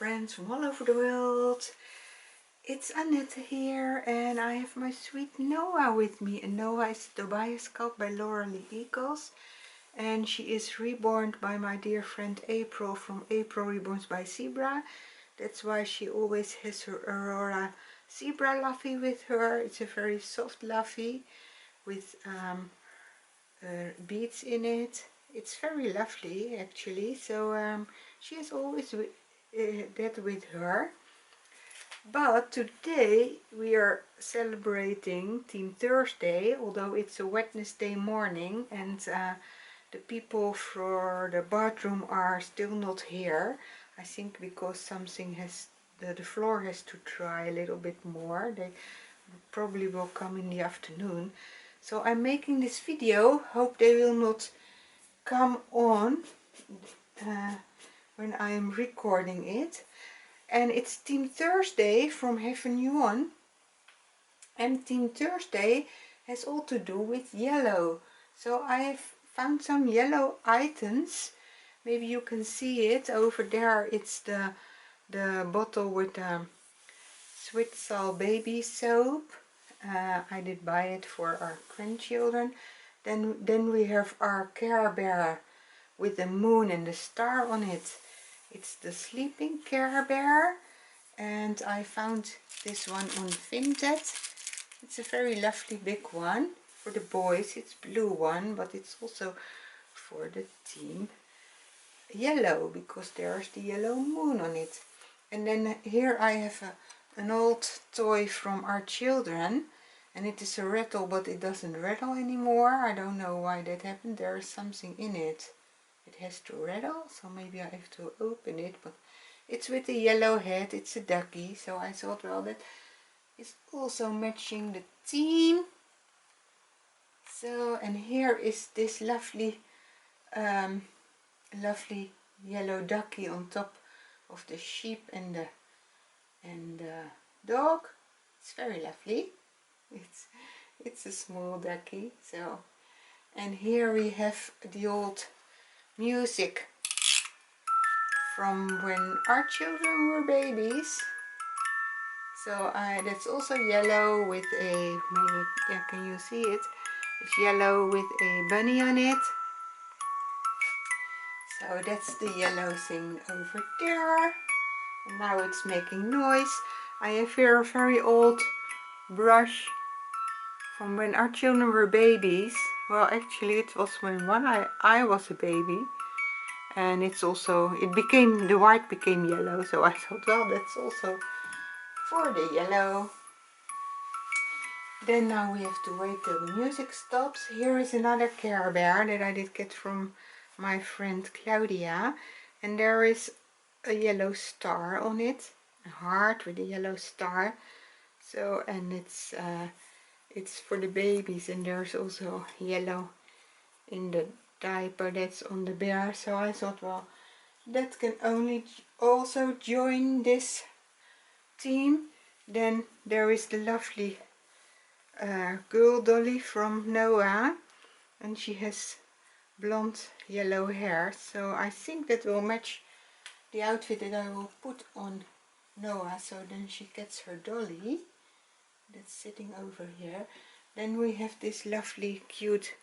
friends from all over the world. It's Annette here and I have my sweet Noah with me. And Noah is Tobiah sculpt by Laura Lee Eagles. And she is reborn by my dear friend April from April Reborns by Zebra. That's why she always has her Aurora Zebra Luffy with her. It's a very soft Luffy with beads in it. It's very lovely actually. So she has always that with her. But today we are celebrating Team Thursday, although it's a Wednesday morning and the people for the bathroom are still not here. I think because something has, the floor has to dry a little bit more. They probably will come in the afternoon. So I'm making this video, hope they will not come on when I am recording it. And it's Team Thursday from Heaven You On. And Team Thursday has all to do with yellow. So I've found some yellow items. Maybe you can see it over there. It's the bottle with the Switsal baby soap. I did buy it for our grandchildren. Then we have our Care Bear with the moon and the star on it. It's the sleeping Care Bear, and I found this one on Vinted. It's a very lovely big one for the boys. It's blue one, but it's also for the team yellow because there's the yellow moon on it. And then here I have an old toy from our children, and it is a rattle, but it doesn't rattle anymore. I don't know why that happened. There is something in it. It has to rattle, so maybe I have to open it, but it's with a yellow head. It's a ducky, so I thought, well, that is also matching the theme. So, and here is this lovely lovely yellow ducky on top of the sheep and the dog. It's very lovely. It's a small ducky. So, and here we have the old music from when our children were babies. So that's also yellow with a, maybe, yeah, can you see it? It's yellow with a bunny on it. So that's the yellow thing over there. And now it's making noise. I have here a very old brush from when our children were babies. Well, actually it was when I was a baby. And it's also, the white became yellow, so I thought, well, that's also for the yellow. Then now we have to wait till the music stops. Here is another Care Bear that I did get from my friend Claudia, and there is a yellow star on it, a heart with a yellow star. So, and it's for the babies, and there's also yellow in the diaper that's on the bear. So I thought, well, that can only also join this theme. Then there is the lovely girl dolly from Noah, and she has blonde yellow hair, so I think that will match the outfit that I will put on Noah. So then she gets her dolly that's sitting over here. Then we have this lovely cute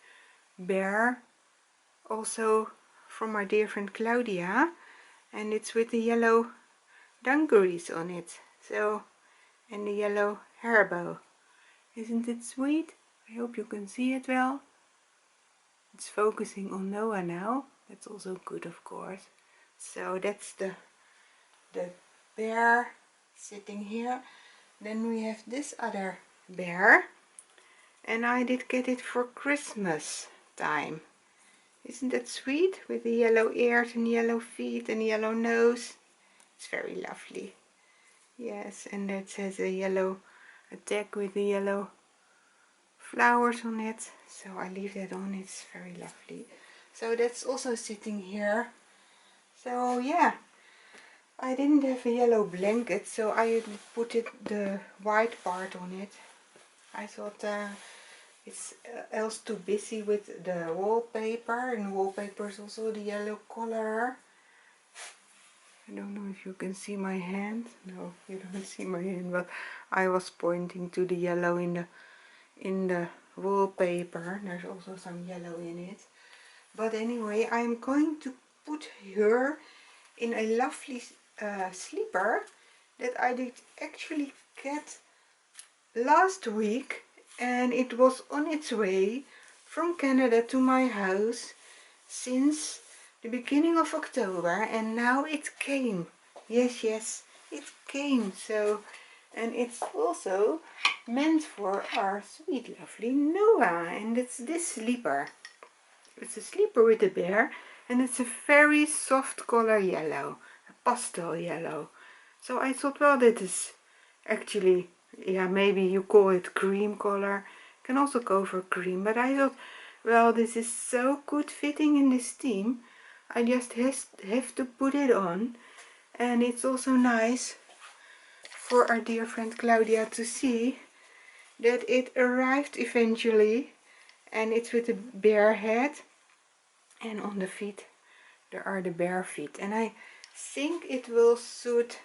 bear, also from my dear friend Claudia, and it's with the yellow dungarees on it, so, and the yellow hair bow. Isn't it sweet? I hope you can see it well. It's focusing on Noah now. That's also good, of course. So that's the bear sitting here. Then we have this other bear, and I did get it for Christmas time. Isn't that sweet? With the yellow ears and yellow feet and yellow nose. It's very lovely. Yes, and that has a yellow tag with the yellow flowers on it, so I leave that on. It's very lovely. So that's also sitting here. So yeah, I didn't have a yellow blanket, so I put the white part on it. I thought it's else too busy with the wallpaper, and wallpaper is also the yellow color. I don't know if you can see my hand. No, you don't see my hand, but I was pointing to the yellow in the wallpaper. There's also some yellow in it. But anyway, I'm going to put her in a lovely sleeper that I did actually get last week, and it was on its way from Canada to my house since the beginning of October, and now it came. Yes, it came. So, and it's also meant for our sweet lovely Noah, and it's this sleeper. It's a sleeper with a bear, and it's a very soft color yellow, a pastel yellow. So I thought, well, that is actually, yeah, maybe you call it cream color. Can also go for cream, but I thought, well, this is so good fitting in this theme. I just have to put it on, and it's also nice for our dear friend Claudia to see that it arrived eventually, and it's with a bear head, and on the feet there are the bare feet, and I think it will suit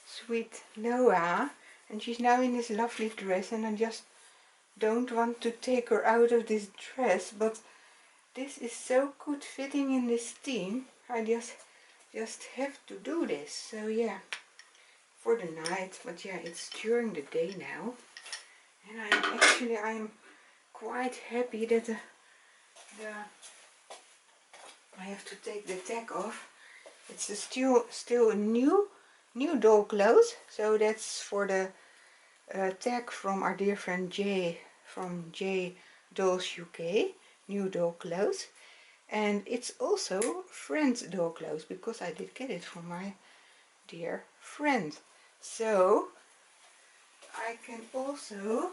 sweet Noah. And she's now in this lovely dress, and I just don't want to take her out of this dress, but this is so good fitting in this theme. I just have to do this. So yeah, for the night, but yeah, it's during the day now, and I'm quite happy that the I have to take the tag off. It's still a new doll clothes, so that's for the tag from our dear friend Jay from J Dolls UK, new doll clothes, and it's also friend's doll clothes because I did get it from my dear friend. So I can also,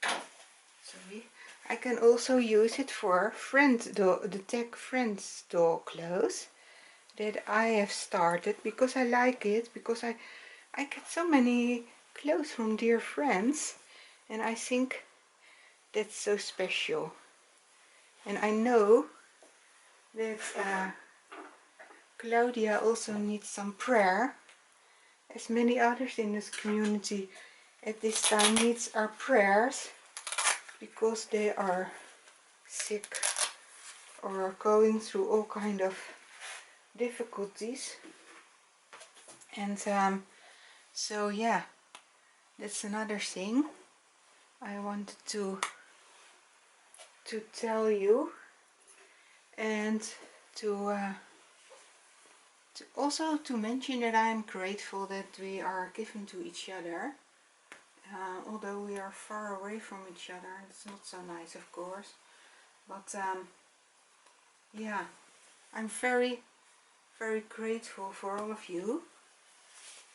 sorry, I can also use it for the tag friend's doll clothes that I have started because I like it, because I get so many clothes from dear friends, and I think that's so special. And I know that Claudia also needs some prayer, as many others in this community at this time needs our prayers because they are sick or are going through all kind of difficulties. And so yeah, that's another thing I wanted to tell you, and to also to mention that I am grateful that we are given to each other, although we are far away from each other. It's not so nice, of course, but yeah, I'm very grateful for all of you,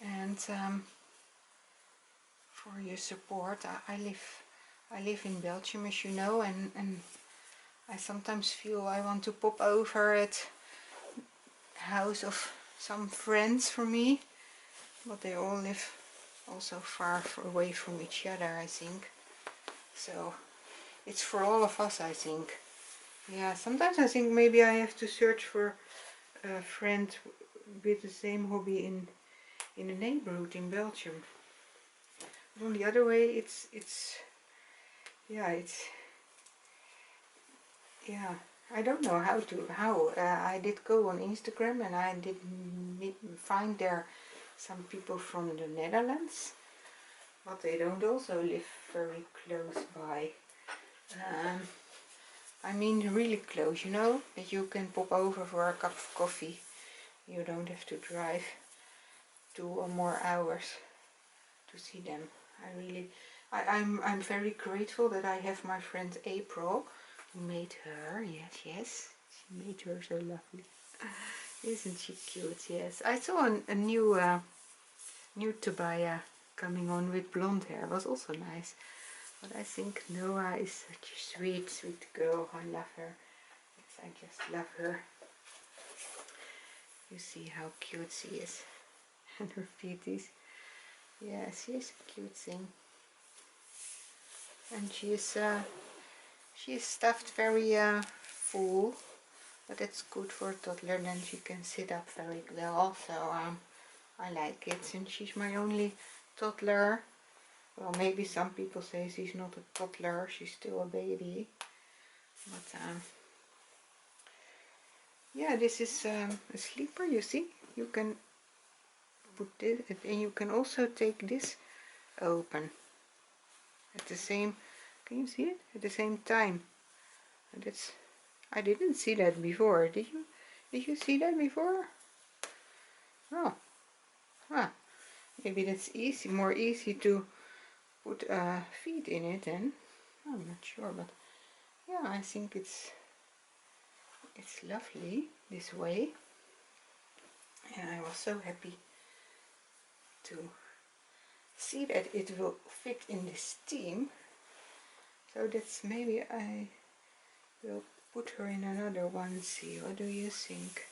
and for your support. I live in Belgium, as you know, and I sometimes feel I want to pop over at house of some friends for me, but they all live also far away from each other, I think. So it's for all of us, I think. Yeah, sometimes I think maybe I have to search for a friend with the same hobby in a neighborhood in Belgium. But on the other way, it's yeah, I don't know how. I did go on Instagram, and I did find there some people from the Netherlands, but they don't also live very close by. I mean really close, you know, that you can pop over for a cup of coffee. You don't have to drive 2 or more hours to see them. I'm very grateful that I have my friend April, who made her. Yes, she made her so lovely. Isn't she cute? Yes, I saw a new Tobiah coming on with blonde hair. It was also nice. But I think Noah is such a sweet girl. I love her. Yes, I just love her. You see how cute she is. And her feeties. Yeah, she is a cute thing. And she is stuffed very full but it's good for a toddler, then she can sit up very well. So I like it, since she's my only toddler. Well, maybe some people say she's not a toddler, she's still a baby. But yeah, this is a sleeper, you see. You can put this, and you can also take this open at the same, can you see it? At the same time. And that's, I didn't see that before. Did you? Did you see that before? Oh, ah, maybe that's easy, more easy to put feet in it then. I'm not sure, but yeah, I think it's lovely this way. And I was so happy to see that it will fit in this theme. So that's, maybe I will put her in another onesie. What do you think?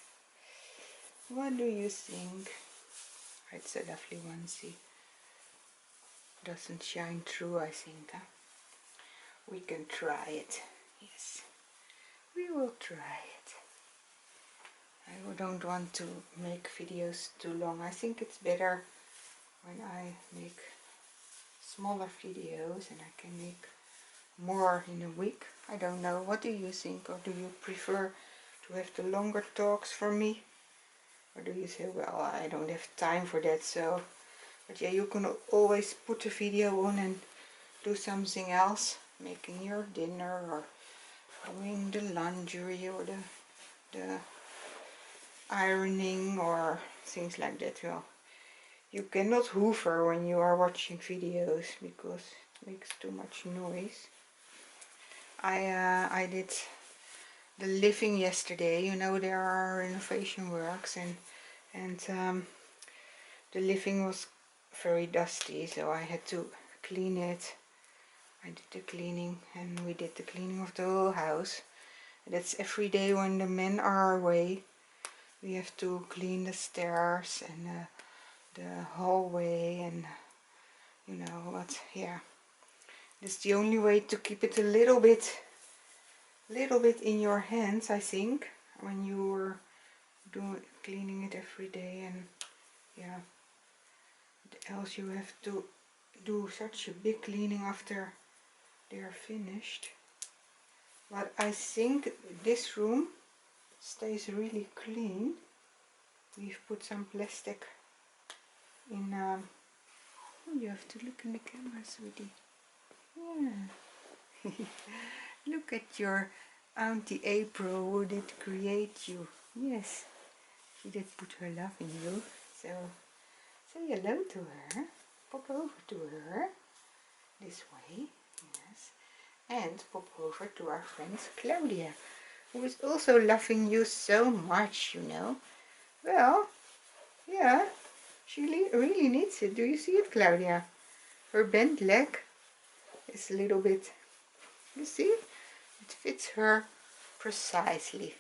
What do you think? It's a lovely onesie. Doesn't shine through, I think. Huh? We can try it. Yes, we will try it. I don't want to make videos too long. I think it's better when I make smaller videos and I can make more in a week. I don't know. What do you think? Or do you prefer to have the longer talks for me? Or do you say, well, I don't have time for that, so... But yeah, you can always put a video on and do something else. Making your dinner, or doing the laundry, or the ironing, or things like that. Well, you cannot hoover when you are watching videos because it makes too much noise. I did the living yesterday. You know, there are renovation works, and the living was very dusty, so I had to clean it. I did the cleaning, and we did the cleaning of the whole house. That's every day when the men are away. We have to clean the stairs and the hallway, and you know, but yeah, that's the only way to keep it a little bit in your hands, I think, when you're cleaning it every day. And yeah, else you have to do such a big cleaning after they are finished. But I think this room stays really clean. We've put some plastic in. Oh, you have to look in the camera, sweetie. Yeah. Look at your Auntie April, who did create you. Yes, she did put her love in you. So say hello to her. Pop over to her. This way. Yes. And pop over to our friend Claudia, who is also loving you so much, you know. Well, yeah, she really needs it. Do you see it, Claudia? Her bent leg is a little bit, you see? It fits her precisely.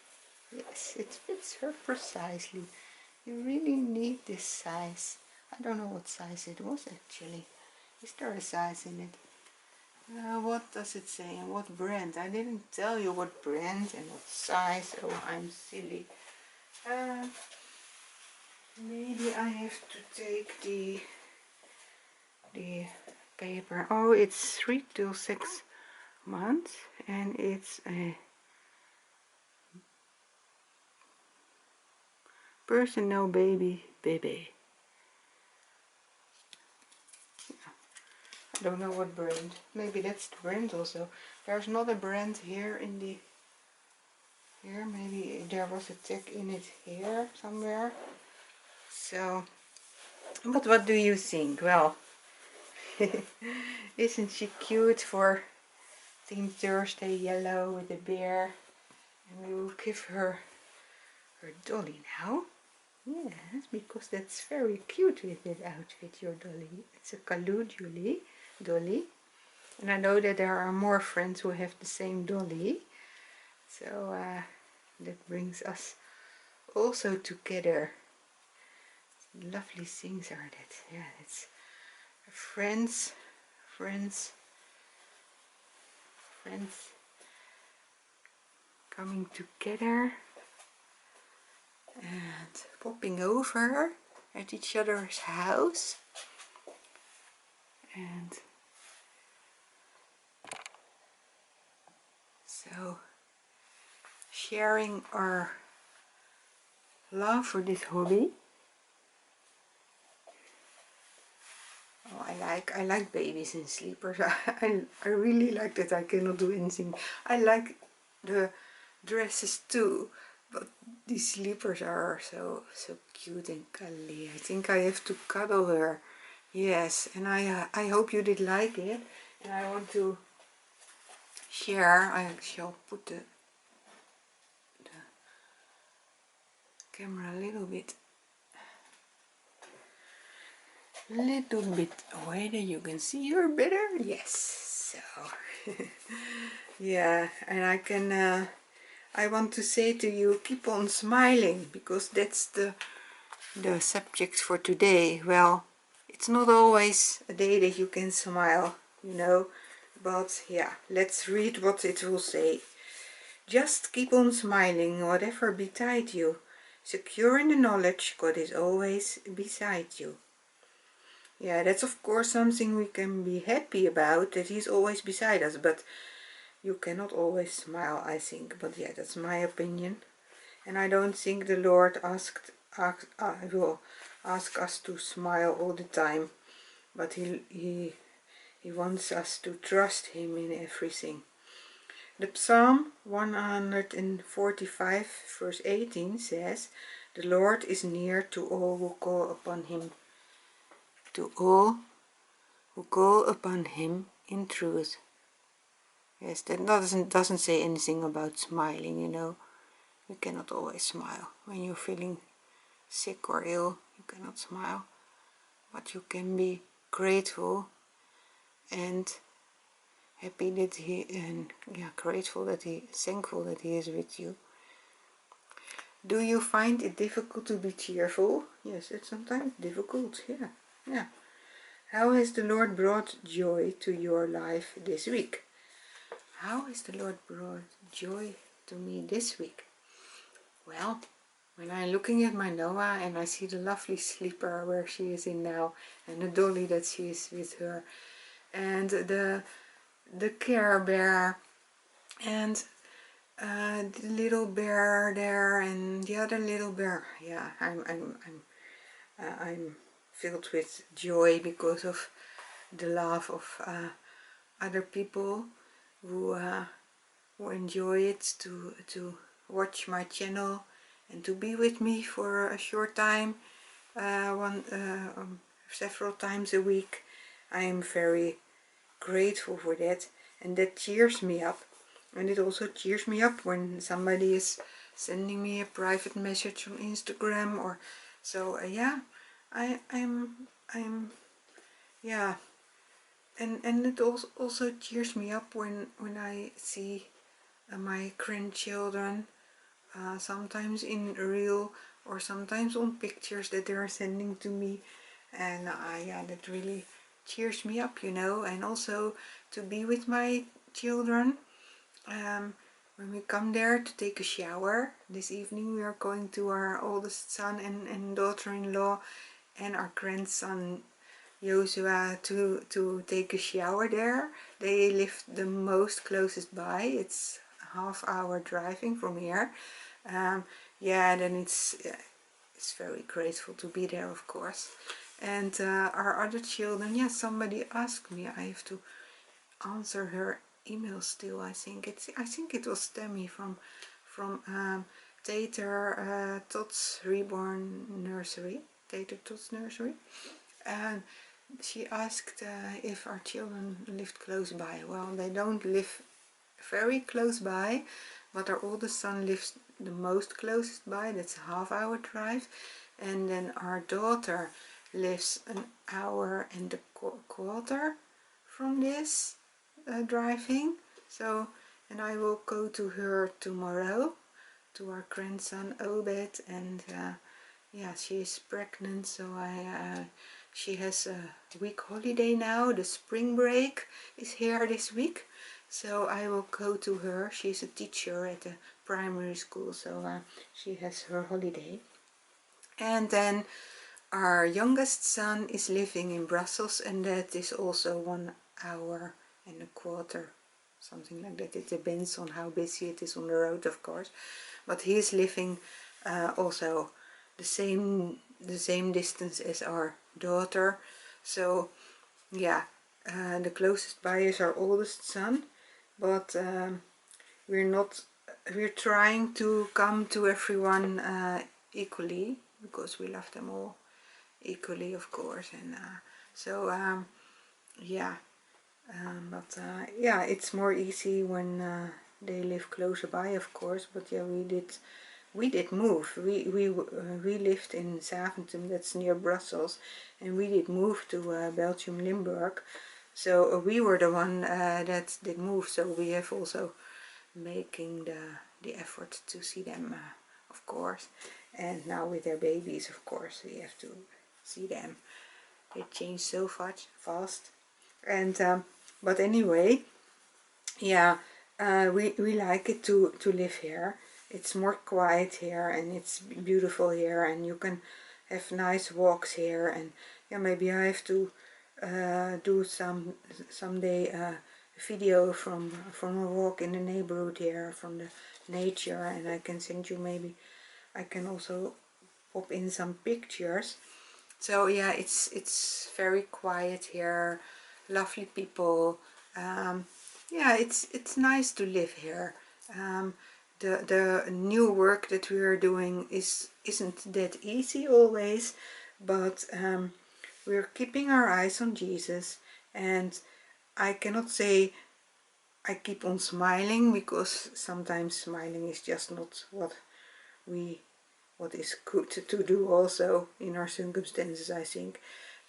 Yes, it fits her precisely. You really need this size. I don't know what size it was actually. Is there a size in it? What does it say and what brand? I didn't tell you what brand and what size. Oh, I'm silly. Maybe I have to take the paper. Oh, it's 3 to 6 months, and it's a personal baby. I don't know what brand. Maybe that's the brand also. There's not a brand here in the... Here, maybe there was a tag in it here somewhere. So, but what do you think? Well, isn't she cute for Team Thursday yellow with the bear? And we will give her dolly now. Yes, because that's very cute with that outfit, your dolly. It's a Kaloo dolly. And I know that there are more friends who have the same dolly. So that brings us also together. Lovely things are that. Yeah, it's friends coming together. and popping over at each other's house, and so sharing our love for this hobby. Oh, I like babies in sleepers. I really like that I cannot do anything. I like the dresses too, but these sleepers are so cute and cuddly. I think I have to cuddle her. Yes, and I hope you did like it, and I want to share. I shall put the camera a little bit away that you can see her better. Yes, so yeah, and I want to say to you, keep on smiling, because that's the subject for today. Well, it's not always a day that you can smile, you know, but yeah, let's read what it will say. Just keep on smiling, whatever betide you, secure in the knowledge God is always beside you. Yeah, that's of course something we can be happy about, that He's always beside us, but you cannot always smile, I think. But yeah, that's my opinion. And I don't think the Lord will ask us to smile all the time, but He wants us to trust Him in everything. The Psalm 145 verse 18 says, "The Lord is near to all who call upon Him, to all who call upon Him in truth." Yes, that doesn't say anything about smiling, you know. You cannot always smile. When you're feeling sick or ill, you cannot smile. But you can be grateful and happy that thankful that He is with you. Do you find it difficult to be cheerful? Yes, it's sometimes difficult, yeah. How has the Lord brought joy to your life this week? How has the Lord brought joy to me this week? Well, when I'm looking at my Noah and I see the lovely sleeper where she is in now, and the dolly that she is with her, and the Care Bear, and the little bear there, and the other little bear, yeah, I'm filled with joy because of the love of other people who enjoy it to watch my channel and to be with me for a short time, several times a week. I am very grateful for that, and that cheers me up. And it also cheers me up when somebody is sending me a private message on Instagram or so. Yeah, I'm yeah, and it also cheers me up when I see my grandchildren, sometimes in real or sometimes on pictures that they are sending to me, and yeah, that really cheers me up, you know. And also to be with my children, when we come there to take a shower. This evening we are going to our oldest son and daughter-in-law and our grandson Joshua to take a shower there. They live the most closest by. It's a half-hour driving from here. Yeah, then it's very grateful to be there, of course. And our other children, yeah, somebody asked me. I have to answer her email still. I think it was Tammy from Tater Todd's Reborn Nursery, Tater Todd's Nursery, and she asked if our children lived close by. Well, they don't live very close by, but our oldest son lives the most closest by. That's a half-hour drive, and then our daughter lives an hour and a quarter from this driving. So, and I will go to her tomorrow, to our grandson Obed, and yeah, she is pregnant, so she has a week holiday now. The spring break is here this week, so I will go to her. She's a teacher at a primary school, so she has her holiday. And then our youngest son is living in Brussels, and that is also 1 hour and a quarter, something like that. It depends on how busy it is on the road, of course. But he is living also the same distance as our daughter. So yeah, the closest by is our oldest son, but we're trying to come to everyone equally, because we love them all equally, of course. And so yeah, but yeah, it's more easy when they live closer by, of course. But yeah, we did move. We lived in Zaventem, that's near Brussels, and we did move to Belgium, Limburg. So we were the one that did move. So we have also making the effort to see them, of course. And now with their babies, of course, we have to see them. They change so fast. And but anyway, yeah, we like it to live here. It's more quiet here, and it's beautiful here, and you can have nice walks here. And yeah, maybe I have to do someday a video from a walk in the neighborhood here, from the nature, and I can send you. Maybe I can also pop in some pictures. So yeah, it's very quiet here, lovely people. Yeah, it's nice to live here. The new work that we are doing isn't that easy always, but we're keeping our eyes on Jesus, and I cannot say I keep on smiling, because sometimes smiling is just not what is good to do also in our circumstances, I think.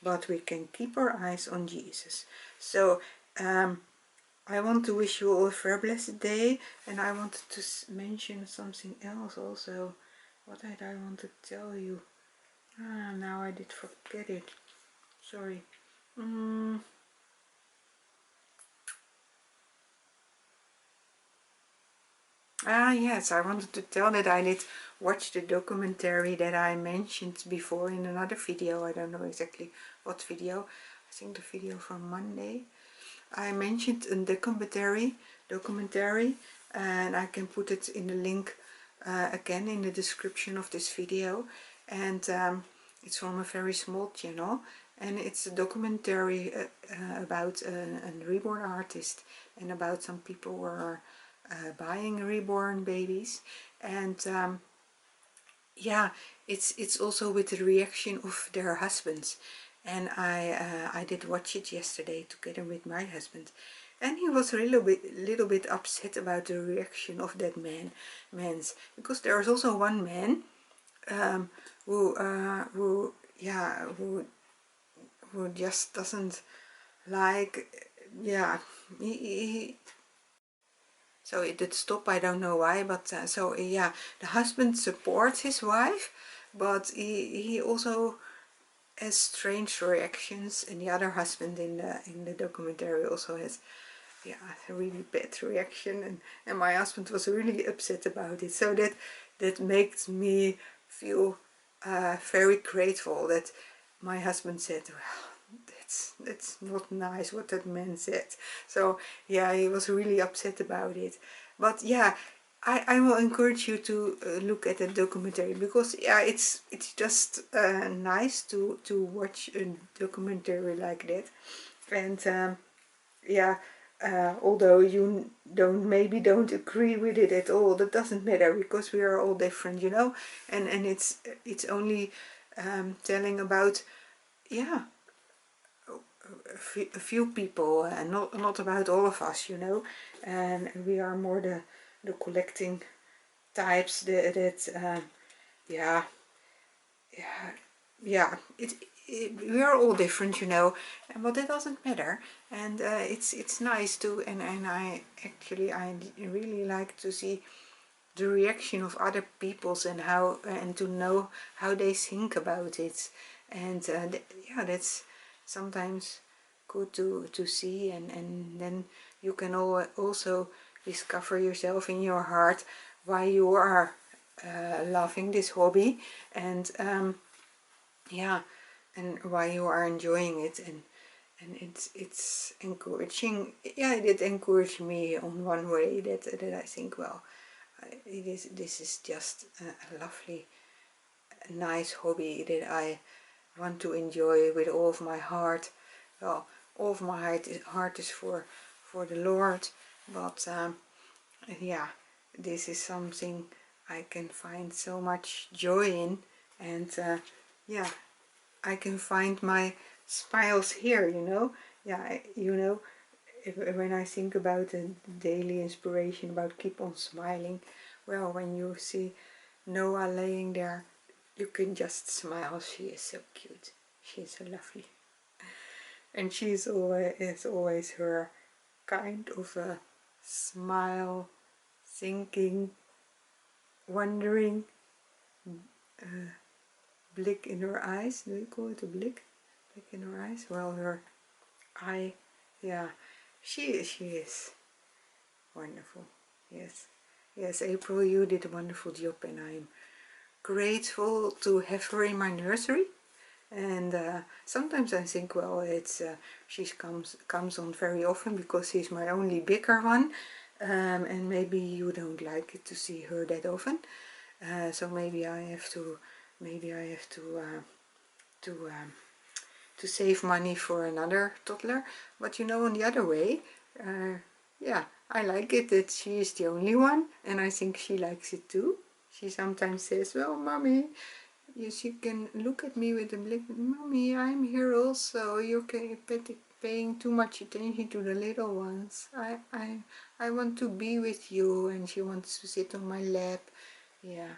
But we can keep our eyes on Jesus. So I want to wish you all a very blessed day, and I wanted to mention something else also. What did I want to tell you? Now I did forget it. Sorry. Yes, I wanted to tell that I did watch the documentary that I mentioned before in another video. I don't know exactly what video. I think the video from Monday. I mentioned a documentary, and I can put it in the link again in the description of this video. And it's from a very small channel, and it's a documentary about a reborn artist, and about some people who are buying reborn babies. And yeah, it's also with the reaction of their husbands. And I did watch it yesterday together with my husband, and he was a little bit upset about the reaction of that man's, because there is also one man who yeah, who just doesn't like, yeah, he so it did stop. I don't know why, but so yeah, the husband supports his wife, but he also has strange reactions, and the other husband in the documentary also has, yeah, a really bad reaction, and my husband was really upset about it. So that makes me feel very grateful that my husband said, well, that's not nice what that man said. So yeah, he was really upset about it. But yeah, I will encourage you to look at the documentary, because yeah, it's just nice to watch a documentary like that. And yeah, although you maybe don't agree with it at all, that doesn't matter, because we are all different, you know. And it's only telling about, yeah, a few people, and not about all of us, you know. And we are more the collecting types that yeah, yeah, yeah, we are all different, you know. But it doesn't matter. And it's nice too. And I really like to see the reaction of other people's, and how, and to know how they think about it. And yeah, that's sometimes good to see. And then you can also discover yourself in your heart why you are loving this hobby, and yeah, and why you are enjoying it, and it's encouraging. Yeah, it encouraged me on one way that I think, well, this is just a lovely, nice hobby that I want to enjoy with all of my heart. Well, all of my heart is for the Lord, but yeah, this is something I can find so much joy in, and yeah, I can find my smiles here, you know. Yeah, you know, when I think about the daily inspiration about keep on smiling, well, when you see Noah laying there, you can just smile. She is so cute. She is so lovely. And she is always her kind of a smile, thinking, wondering blik in her eyes. Do you call it a blik? Blik in her eyes? Well, her eye, yeah, she is wonderful. Yes. Yes, April, you did a wonderful job, and I'm grateful to have her in my nursery. And sometimes I think, well, it's she comes on very often because she's my only bigger one, and maybe you don't like it to see her that often. So maybe I have to to save money for another toddler. But you know, on the other way, yeah, I like it that she is the only one, and I think she likes it too. She sometimes says, well, mommy, yes, you can look at me with a blik, mommy, I'm here also. You're paying too much attention to the little ones. I want to be with you, and she wants to sit on my lap. Yeah.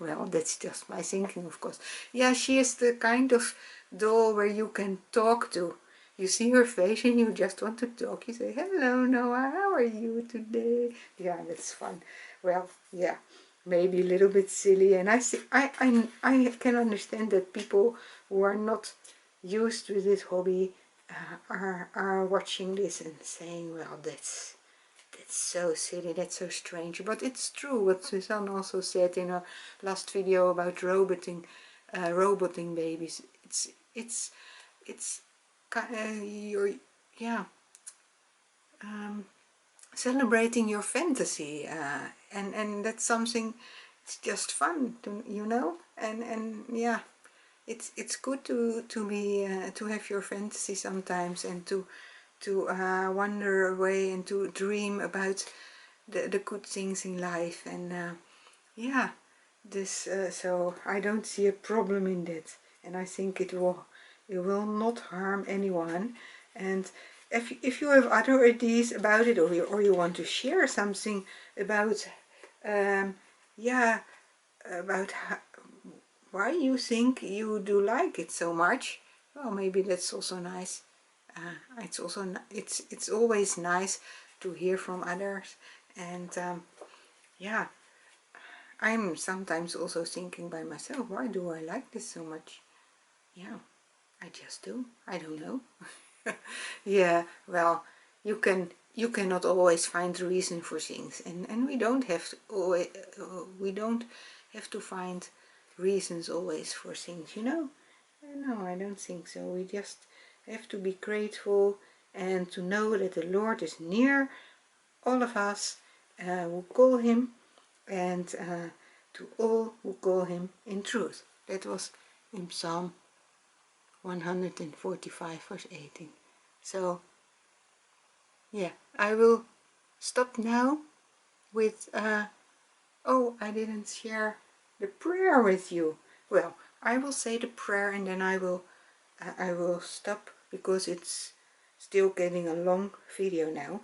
Well, that's just my thinking, of course. Yeah, she is the kind of doll where you can talk to. You see her face and you just want to talk. You say, hello, Noah, how are you today? Yeah, that's fun. Well, yeah, maybe a little bit silly. And I can understand that people who are not used to this hobby are watching this and saying, well, that's so silly, that's so strange. But it's true what Suzanne also said in her last video about roboting babies. It's your, yeah, celebrating your fantasy, and that's something. It's just fun to, you know, and yeah, it's good to be to have your fantasy sometimes, and to wander away and to dream about the good things in life. And yeah, this so I don't see a problem in that, and I think it will not harm anyone. And if you have other ideas about it, or you want to share something about yeah, about why you think you do like it so much, well, maybe that's also nice. It's also it's always nice to hear from others. And yeah, I'm sometimes also thinking by myself, why do I like this so much? Yeah, I just do. I don't know. Yeah, well, you cannot always find the reason for things, and we don't have to always, we don't have to find reasons always for things, you know. No, I don't think so. We just have to be grateful and to know that the Lord is near all of us who call him, and to all who call him in truth. That was in Psalm 145 verse 18. So yeah, I will stop now with oh, I didn't share the prayer with you. Well, I will say the prayer, and then I will stop, because it's still getting a long video now.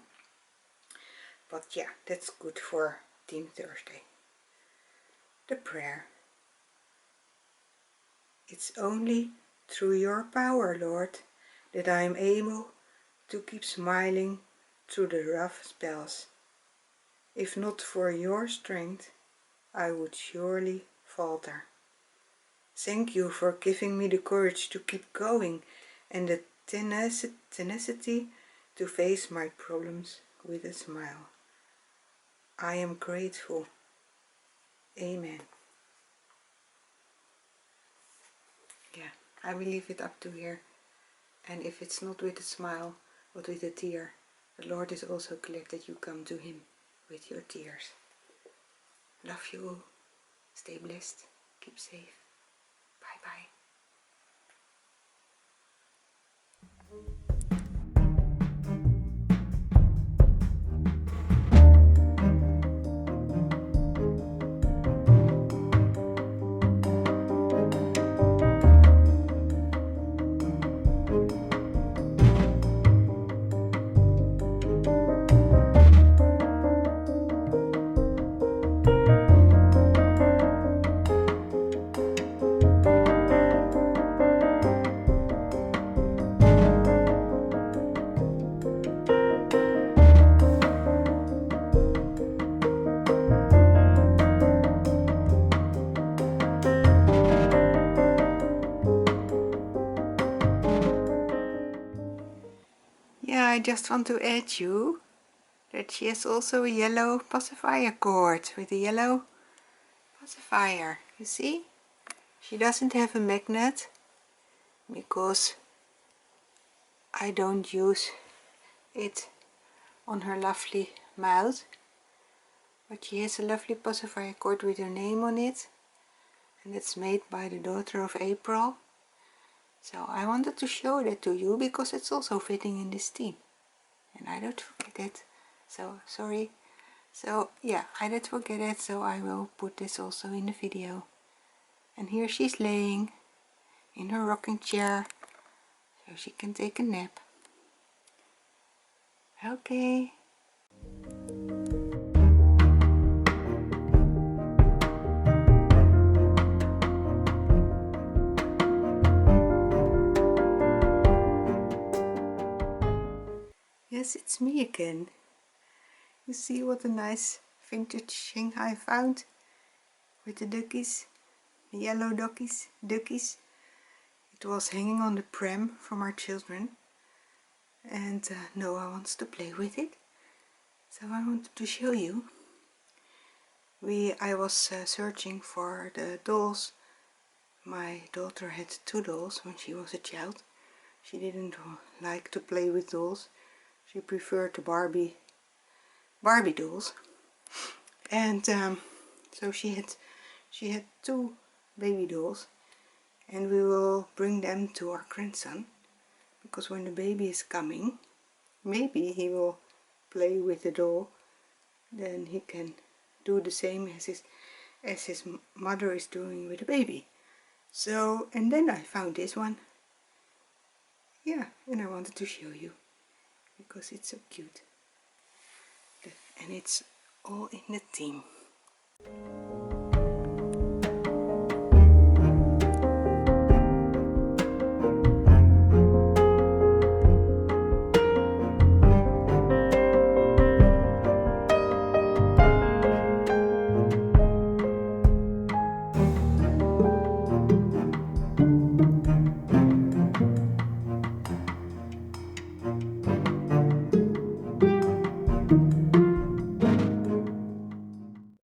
But yeah, that's good for Team Thursday. The prayer. It's only through your power, Lord, that I am able to keep smiling through the rough spells. If not for your strength, I would surely falter. Thank you for giving me the courage to keep going, and the tenacity to face my problems with a smile. I am grateful Amen. Yeah, I will leave it up to here. And if it's not with a smile, but with a tear, the Lord is also glad that you come to Him with your tears. Love you all. Stay blessed. Keep safe. Bye bye. Yeah, I just want to add you that she has also a yellow pacifier cord with a yellow pacifier. You see? She doesn't have a magnet because I don't use it on her lovely mouth. But she has a lovely pacifier cord with her name on it. And it's made by the daughter of April. So I wanted to show that to you because it's also fitting in this theme. And I don't forget it. So sorry. So yeah, I did forget it, so I will put this also in the video. And here she's laying in her rocking chair so she can take a nap. Okay. Yes, it's me again. You see what a nice vintage thing I found with the duckies, the yellow duckies. It was hanging on the pram from our children, and Noah wants to play with it, so I wanted to show you. I was searching for the dolls. My daughter had 2 dolls when she was a child. She didn't like to play with dolls. She preferred the Barbie dolls, and so she had 2 baby dolls, and we will bring them to our grandson because when the baby is coming, maybe he will play with the doll. Then he can do the same as his mother is doing with the baby. So, and then I found this one. Yeah, and I wanted to show you because it's so cute. And it's all in the theme.